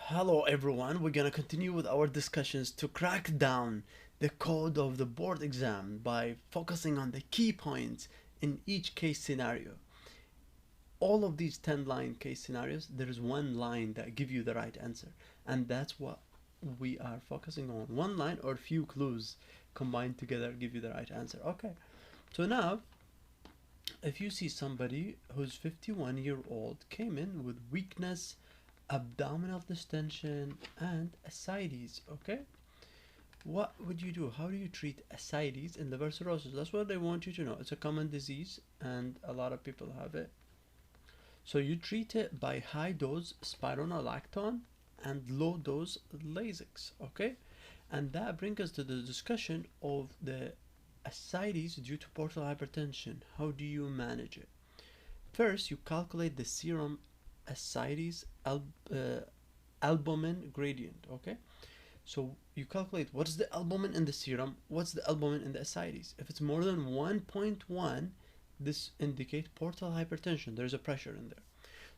Hello everyone, we're gonna continue with our discussions to crack down the code of the board exam by focusing on the key points in each case scenario. All of these 10 line case scenarios, there is one line that give you the right answer, and that's what we are focusing on. One line or few clues combined together give you the right answer. Okay, so now if you see somebody who's 51-year-old came in with weakness, abdominal distension, and ascites, okay? What would you do? How do you treat ascites in liver cirrhosis? That's what they want you to know. It's a common disease and a lot of people have it. So you treat it by high dose spironolactone and low dose Lasix, okay? And that brings us to the discussion of the ascites due to portal hypertension. How do you manage it? First, you calculate the serum ascites albumin gradient, okay? So you calculate what's the albumin in the serum, what's the albumin in the ascites. If it's more than 1.1, this indicates portal hypertension. There's a pressure in there.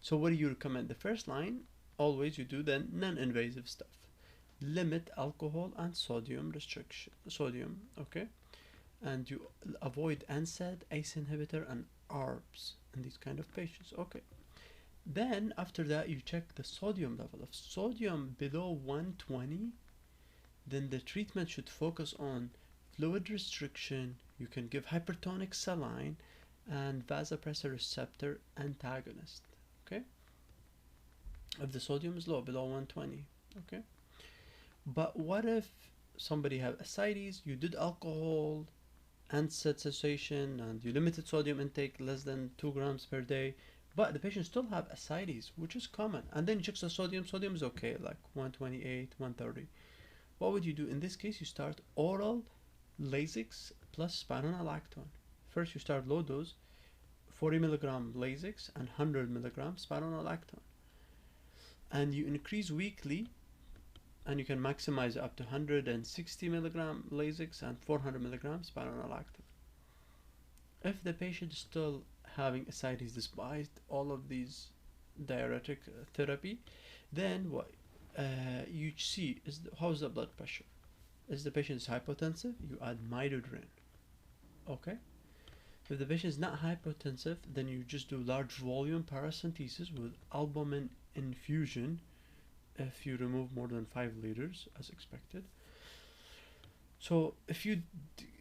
So what do you recommend? The first line, always you do the non-invasive stuff. Limit alcohol and sodium restriction, okay? And you avoid NSAID, ACE inhibitor, and ARBs in these kind of patients, okay? Then after that you check the sodium level. If sodium below 120, then the treatment should focus on fluid restriction. You can give hypertonic saline and vasopressor receptor antagonist, okay? If the sodium is low, below 120, okay? But what if somebody have ascites, you did alcohol, NSAID cessation, and you limited sodium intake less than 2 grams per day, but the patient still have ascites, which is common, and then checks the sodium is okay, like 128, 130. What would you do? In this case, you start oral Lasix plus spironolactone. First you start low dose, 40 milligram Lasix and 100 milligram spironolactone, and you increase weekly, and you can maximize up to 160 milligram Lasix and 400 milligram spironolactone. If the patient is still having ascites despite all of these diuretic therapy, then what you see is how's the blood pressure. Is the patient is hypotensive, you add midodrine, okay? If the patient is not hypotensive, then you just do large volume paracentesis with albumin infusion if you remove more than 5 liters as expected. So if you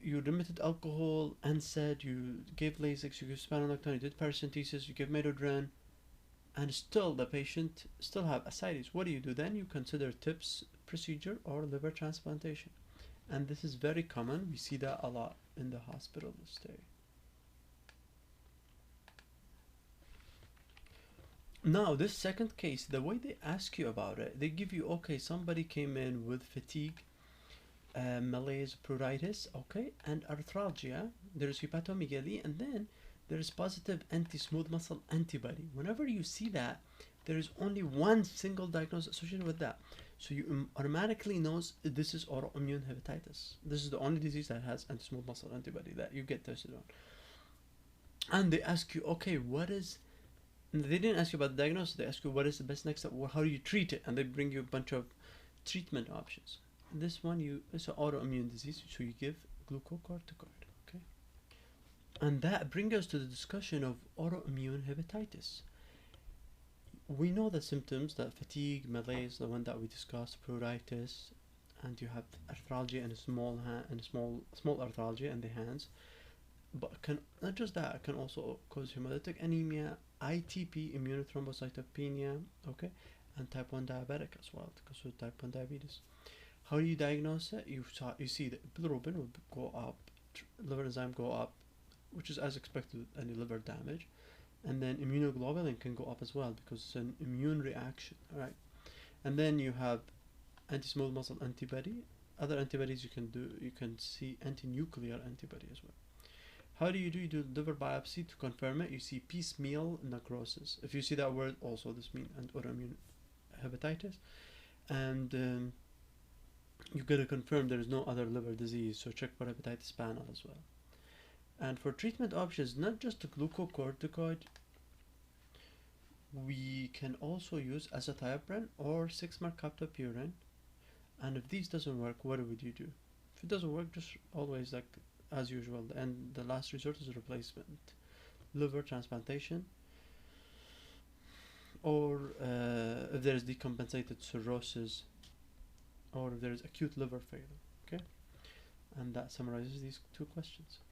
limited alcohol, NSAID, you gave Lasix, you gave spironolactone, you did paracentesis, you gave midodrine, and still the patient still have ascites, what do you do then? You consider TIPS procedure or liver transplantation, and this is very common. We see that a lot in the hospital stay. Now this second case, the way they ask you about it, they give you, okay, somebody came in with fatigue, malaise, pruritus, okay, and arthralgia. There is hepatomegaly, and then there is positive anti-smooth muscle antibody. Whenever you see that, there is only one single diagnosis associated with that. So you automatically knows this is autoimmune hepatitis. This is the only disease that has anti-smooth muscle antibody that you get tested on. And they ask you, okay, what is... They didn't ask you about the diagnosis. They ask you what is the best next step, or how do you treat it, and they bring you a bunch of treatment options. This one, it's an autoimmune disease, so you give glucocorticoid, okay? And that brings us to the discussion of autoimmune hepatitis. We know the symptoms, that fatigue, malaise, the one that we discussed, pruritus, and you have arthralgia and a small arthralgia in the hands. But can not just that, it can also cause hemolytic anemia, ITP, immunothrombocytopenia, okay, and type 1 diabetic as well, because of type 1 diabetes. How do you diagnose it? You see that bilirubin will go up, liver enzyme go up, which is as expected with any liver damage, and then immunoglobulin can go up as well because it's an immune reaction, right? And then you have anti-smooth muscle antibody. Other antibodies you can see anti-nuclear antibody as well. How do? You do liver biopsy to confirm it. You see piecemeal necrosis. If you see that word, also this means autoimmune hepatitis, and you gotta confirm there is no other liver disease. So check for hepatitis panel as well. And for treatment options, not just the glucocorticoid, We can also use azathioprine or 6-mercaptopurine. And if these doesn't work, what would you do? If it doesn't work, just always, like as usual, and the last resort is replacement, liver transplantation, or if there is decompensated cirrhosis, or if there is acute liver failure. Okay, and that summarizes these two questions.